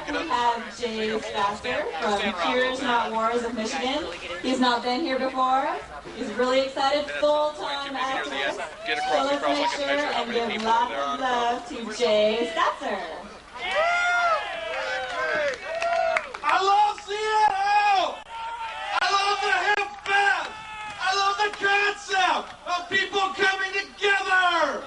that, we have Jay Statzer from Cures Not Wars of Michigan. He's not been here before. He's really excited, full-time activist. So let's make sure and give lots of love to Jay Statzer. I love Seattle! I love the Hempfest! I love the concept of people coming together!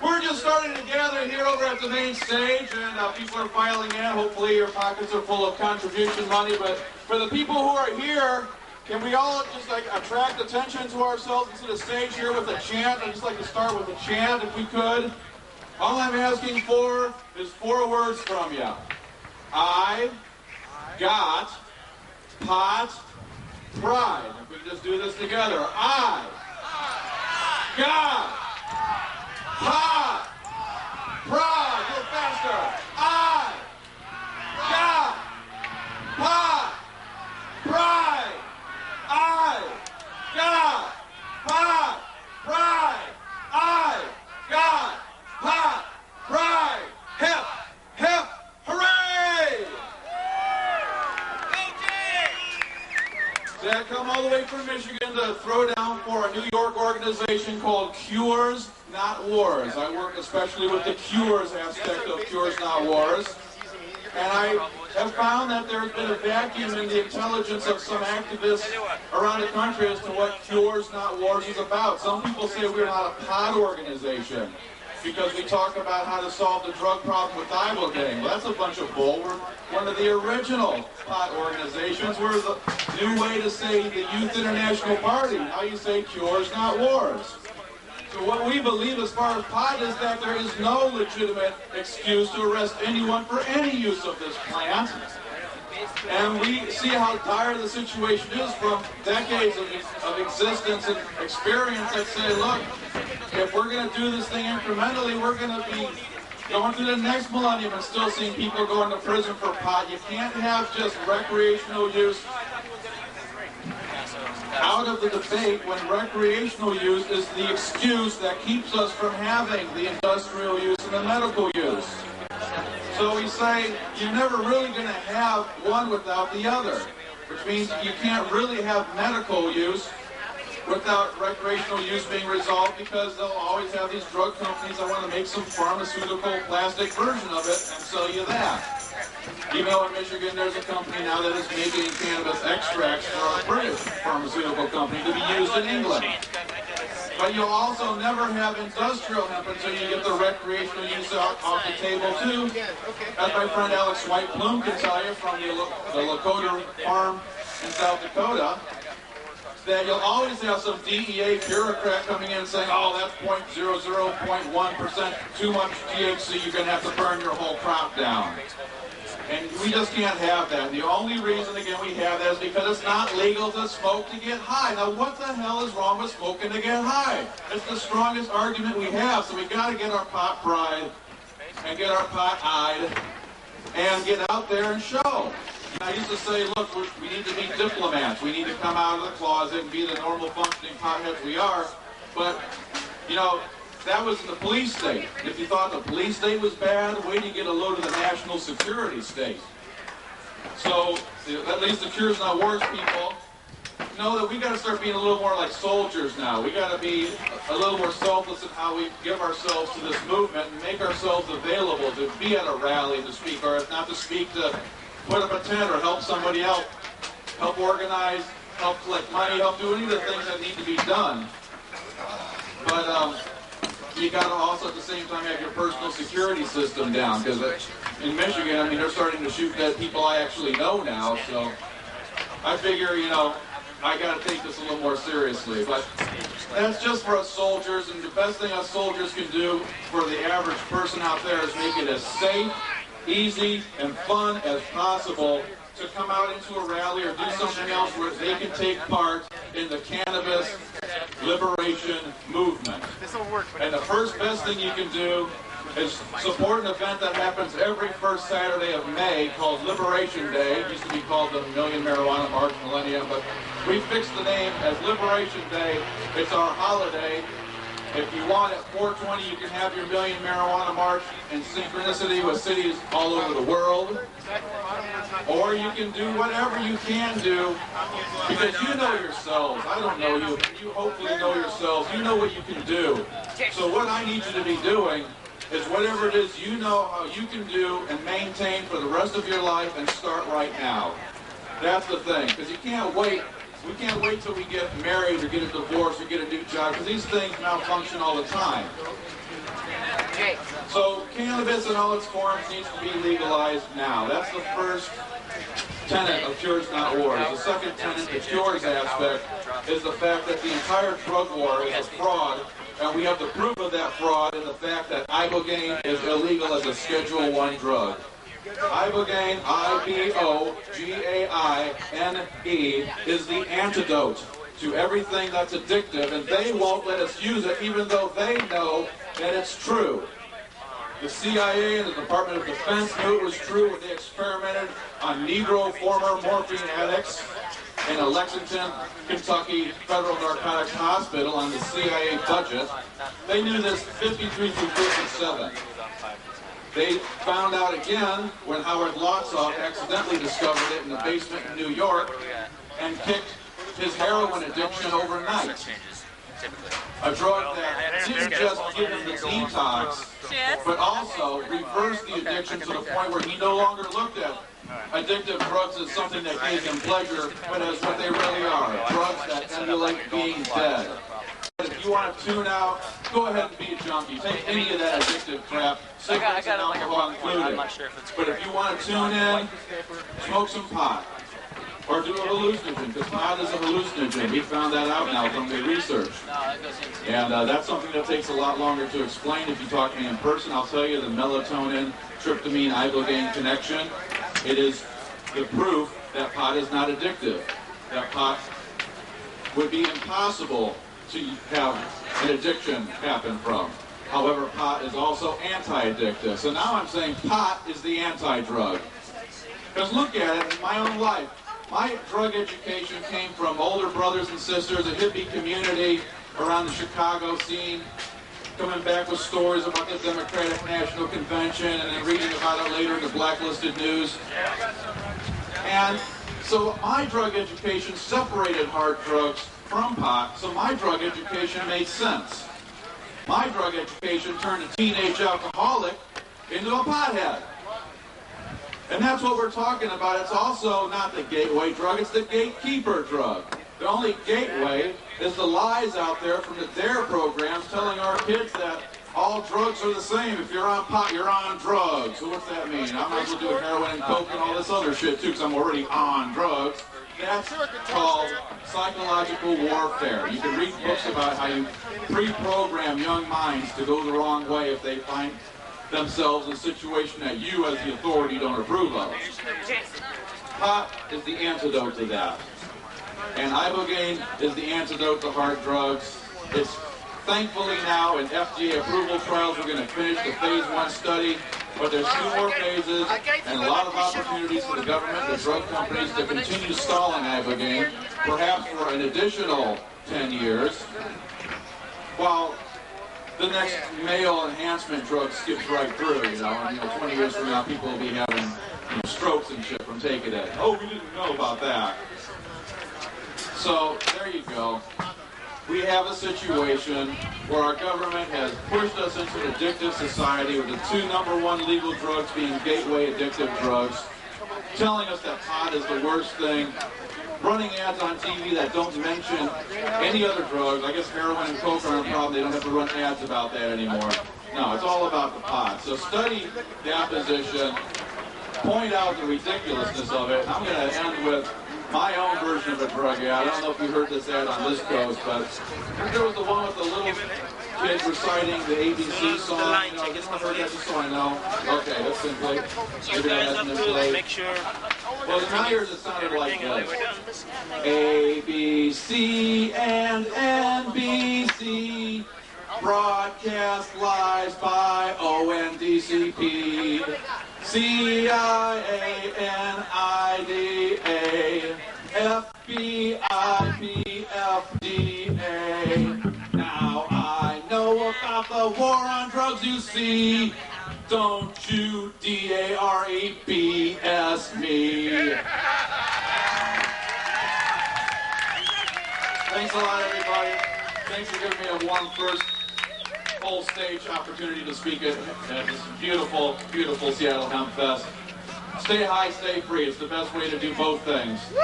We're just starting to gather here over at the main stage, and people are filing in. Hopefully your pockets are full of contribution money, but for the people who are here, can we all just attract attention to ourselves and to the stage here with a chant? I'd just like to start with a chant if we could. All I'm asking for is 4 words from you. I got pot pride. If we can just do this together. I got pot pride. A little faster. I got pot pride. I got pot pride. I got pot pride. Hip, hip, hooray! So I come all the way from Michigan to throw down for a New York organization called Cures Not Wars. I work especially with the cures aspect of Cures Not Wars. And I have found that there's been a vacuum in the intelligence of some activists around the country as to what Cures Not Wars is about. Some people say we're not a pot organization because we talk about how to solve the drug problem with Ibogaine. Well, that's a bunch of bull. We're one of the original pot organizations. We're the new way to say the Youth International Party. Now you say Cures Not Wars. So what we believe as far as pot is that there is no legitimate excuse to arrest anyone for any use of this plant. And we see how dire the situation is from decades of existence and experience that say, look, if we're going to do this thing incrementally, we're going to be going through the next millennium and still seeing people going to prison for pot. You can't have just recreational use out of the debate when recreational use is the excuse that keeps us from having the industrial use and the medical use. So we say you're never really going to have one without the other, which means you can't really have medical use without recreational use being resolved, because they'll always have these drug companies that want to make some pharmaceutical plastic version of it and sell you that. Even though in Michigan there's a company now that is making cannabis extracts for a British pharmaceutical company to be used in England. But you'll also never have industrial hemp until you get the recreational use off the table too. As my friend Alex White Bloom can tell you from the Lakota farm in South Dakota, that you'll always have some DEA bureaucrat coming in and saying, oh, that's 0.00.1% too much THC, you're going to have to burn your whole crop down. And we just can't have that. And the only reason, again, we have that is because it's not legal to smoke to get high. Now, what the hell is wrong with smoking to get high? It's the strongest argument we have, so we got to get our pot pride and get our pot eyed and get out there and show. And I used to say, look, we need to be diplomats. We need to come out of the closet and be the normal functioning potheads we are. But, you know, that was the police state. If you thought the police state was bad, wait till you get a load of the national security state. So, at least the Cures Not Wars people know that we got to start being a little more like soldiers now. We got to be a little more selfless in how we give ourselves to this movement and make ourselves available to be at a rally to speak, or if not to speak, to put up a tent or help somebody out, help organize, help collect money, help do any of the things that need to be done. But you got to also at the same time have your personal security system down, because in Michigan, I mean, they're starting to shoot dead people I actually know now, so I figure, you know, I got to take this a little more seriously. But that's just for us soldiers, and the best thing us soldiers can do for the average person out there is make it as safe, easy, and fun as possible to come out into a rally or do something else where they can take part in the cannabis liberation movement. And the first best thing you can do is support an event that happens every first Saturday of May called Liberation Day. It used to be called the Million Marijuana March Millennium, but we fixed the name as Liberation Day. It's our holiday, If you want at 420, you can have your Million Marijuana March in synchronicity with cities all over the world. Or you can do whatever you can do, because you know yourselves. I don't know you. You hopefully know yourselves. You know what you can do. So what I need you to be doing is whatever it is you know how you can do and maintain for the rest of your life, and start right now. That's the thing, because you can't wait. We can't wait till we get married or get a divorce or get a new job, because these things malfunction all the time. So cannabis in all its forms needs to be legalized now. That's the first tenet of Cures Not Wars. The second tenet, the cures aspect, is the fact that the entire drug war is a fraud, and we have the proof of that fraud in the fact that ibogaine is illegal as a Schedule I drug. Ibogaine, I-B-O-G-A-I-N-E, is the antidote to everything that's addictive, and they won't let us use it even though they know that it's true. The CIA and the Department of Defense knew it was true when they experimented on Negro former morphine addicts in a Lexington, Kentucky Federal Narcotics Hospital on the CIA budget. They knew this 53 through 57. They found out again when Howard Lotsoff accidentally discovered it in the basement in New York and kicked his heroin addiction overnight. A drug that didn't just give him the detox, but also reversed the addiction to the point where he no longer looked at addictive drugs as something that gave him pleasure, but as what they really are, drugs that emulate being dead. If you want to tune out, go ahead and be a junkie. Take any of that addictive crap, cigarettes and alcohol included. But if you want to tune in, smoke some pot. Or do a hallucinogen, because pot is a hallucinogen. We found that out now from the research. And that's something that takes a lot longer to explain. If you talk to me in person, I'll tell you the melatonin, tryptamine, ibogaine connection. It is the proof that pot is not addictive. That pot would be impossible to have an addiction happen from. However, pot is also anti-addictive. So now I'm saying pot is the anti-drug. Because look at it in my own life. My drug education came from older brothers and sisters, a hippie community around the Chicago scene, coming back with stories about the Democratic National Convention and then reading about it later in the blacklisted news. And so my drug education separated hard drugs from pot, so my drug education made sense. My drug education turned a teenage alcoholic into a pothead. And that's what we're talking about. It's also not the gateway drug, it's the gatekeeper drug. The only gateway is the lies out there from the DARE programs telling our kids that all drugs are the same. If you're on pot, you're on drugs. So what's that mean? I might as well do heroin and coke and all this other shit too, because I'm already on drugs. That's called psychological warfare. You can read books about how you pre-program young minds to go the wrong way if they find themselves in a situation that you as the authority don't approve of. Pot is the antidote to that. And ibogaine is the antidote to hard drugs. It's thankfully now in FDA approval trials. We're going to finish the phase 1 study, but there's 2 more phases and a lot of opportunities for the government and the drug companies to continue stalling ibogaine, perhaps for an additional 10 years, while the next male enhancement drug skips right through, and 20 years from now people will be having strokes and shit from taking it. Oh, we didn't know about that. So, there you go. We have a situation where our government has pushed us into an addictive society with the 2 #1 legal drugs being gateway addictive drugs, telling us that pot is the worst thing, running ads on TV that don't mention any other drugs. I guess heroin and coke are a problem. They don't have to run ads about that anymore. No, it's all about the pot. So study that position, point out the ridiculousness of it. I'm going to end with my own version of a drug ad. I don't know if you heard this ad on this coast, but there was the one with the little kid reciting the ABC song. Have you heard that song? I know. Okay, that's been played. Maybe that hasn't been played. Well, in my ears it sounded like this. ABC and NBC broadcast lies by ONDCP. CIA-NIDA, FBI, PFDA. Now I know a war on drugs, you see. Don't you DAREBS me. Thanks a lot, everybody. Thanks for giving me a warm first full stage opportunity to speak at this beautiful, beautiful Seattle Hempfest. Stay high, stay free. It's the best way to do both things. Woo!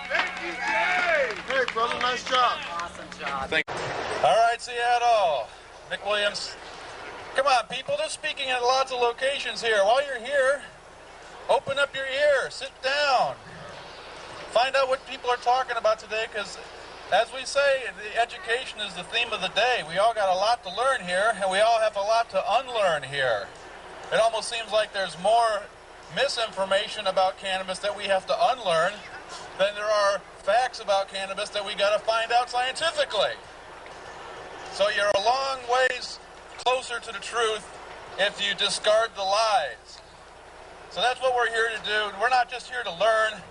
Thank you, Jay! Hey, brother, nice job. Awesome job. All right, Seattle. McWilliams. Come on, people. They're speaking at lots of locations here. While you're here, open up your ear. Sit down. Find out what people are talking about today, because as we say, the education is the theme of the day. We all got a lot to learn here, and we all have a lot to unlearn here. It almost seems like there's more misinformation about cannabis that we have to unlearn than there are facts about cannabis that we got to find out scientifically. So you're a long ways closer to the truth if you discard the lies. So that's what we're here to do. We're not just here to learn,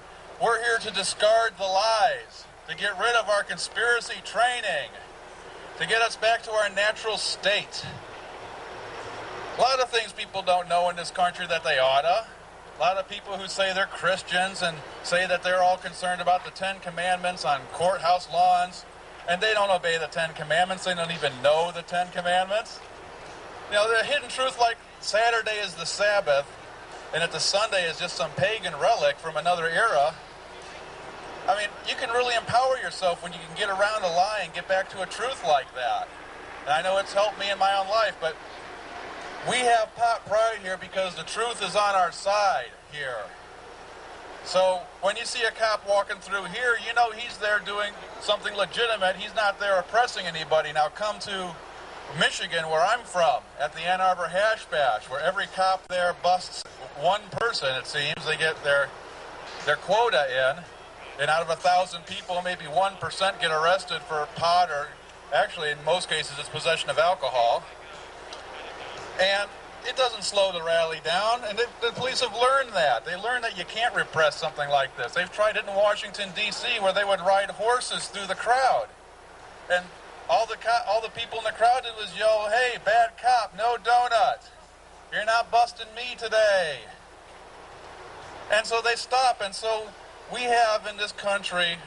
we're here to discard the lies, to get rid of our conspiracy training, to get us back to our natural state. A lot of things people don't know in this country that they oughta. A lot of people who say they're Christians and say that they're all concerned about the 10 Commandments on courthouse lawns, and they don't obey the 10 Commandments. They don't even know the 10 Commandments. You know, the hidden truth, like Saturday is the Sabbath, and that the Sunday is just some pagan relic from another era. I mean, you can really empower yourself when you can get around a lie and get back to a truth like that. And I know it's helped me in my own life, but we have pot pride here because the truth is on our side here. So when you see a cop walking through here, you know he's there doing something legitimate. He's not there oppressing anybody. Now come to Michigan, where I'm from, at the Ann Arbor Hash Bash, where every cop there busts one person, it seems. They get their quota in. And out of 1,000 people, maybe 1% get arrested for pot, or actually in most cases it's possession of alcohol. And it doesn't slow the rally down, and the police have learned that. They learned that you can't repress something like this. They've tried it in Washington, D.C., where they would ride horses through the crowd. And all the people in the crowd did was yell, "Hey, bad cop, no donut. You're not busting me today." And so they stop, and so we have in this country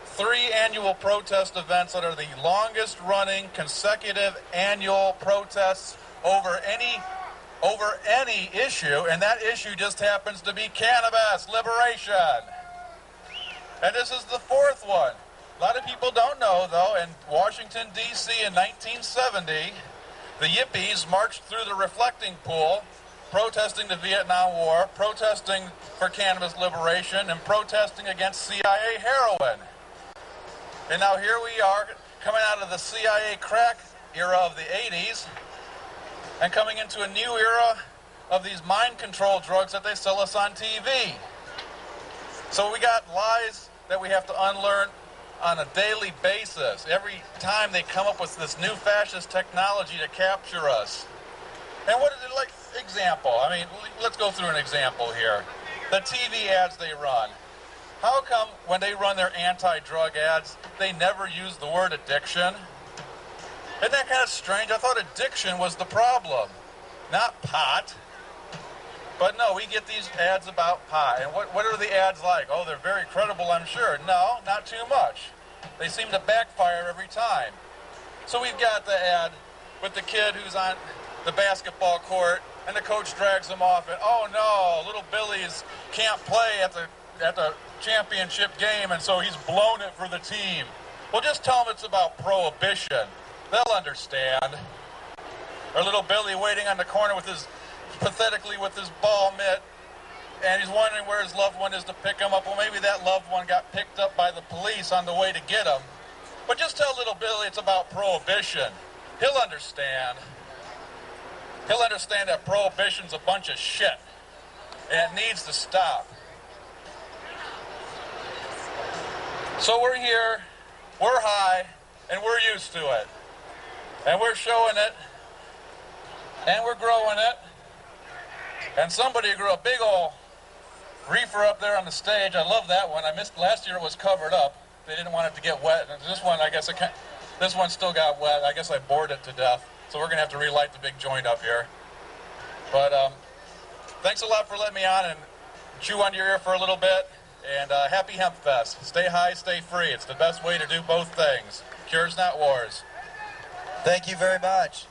3 annual protest events that are the longest running consecutive annual protests over any issue, and that issue just happens to be cannabis liberation. And this is the 4th one. A lot of people don't know, though, in Washington, D.C. in 1970, the Yippies marched through the reflecting pool, protesting the Vietnam War, protesting for cannabis liberation, and protesting against CIA heroin. And now here we are, coming out of the CIA crack era of the 80s, and coming into a new era of these mind control drugs that they sell us on TV. So we got lies that we have to unlearn on a daily basis. Every time they come up with this new fascist technology to capture us. And what is it like? Example. I mean, let's go through an example here. The TV ads they run. How come when they run their anti-drug ads, they never use the word addiction? Isn't that kind of strange? I thought addiction was the problem, not pot. But no, we get these ads about pot. And what are the ads like? Oh, they're very credible, I'm sure. No, not too much. They seem to backfire every time. So we've got the ad with the kid who's on the basketball court, and the coach drags him off, and oh no, little Billy's can't play at the championship game, and so he's blown it for the team. Well, just tell them it's about prohibition. They'll understand. Or little Billy waiting on the corner pathetically with his ball mitt, and he's wondering where his loved one is to pick him up. Well, maybe that loved one got picked up by the police on the way to get him. But just tell little Billy it's about prohibition. He'll understand. He'll understand that prohibition's a bunch of shit, and it needs to stop. So we're here, we're high, and we're used to it. And we're showing it, and we're growing it. And somebody grew a big old reefer up there on the stage. I love that one. I missed last year. It was covered up. They didn't want it to get wet. And this one, this one still got wet. I guess I bored it to death. so we're going to have to relight the big joint up here. But thanks a lot for letting me on and chew on your ear for a little bit. And happy Hempfest. Stay high, stay free. It's the best way to do both things. Cures, not wars. Thank you very much.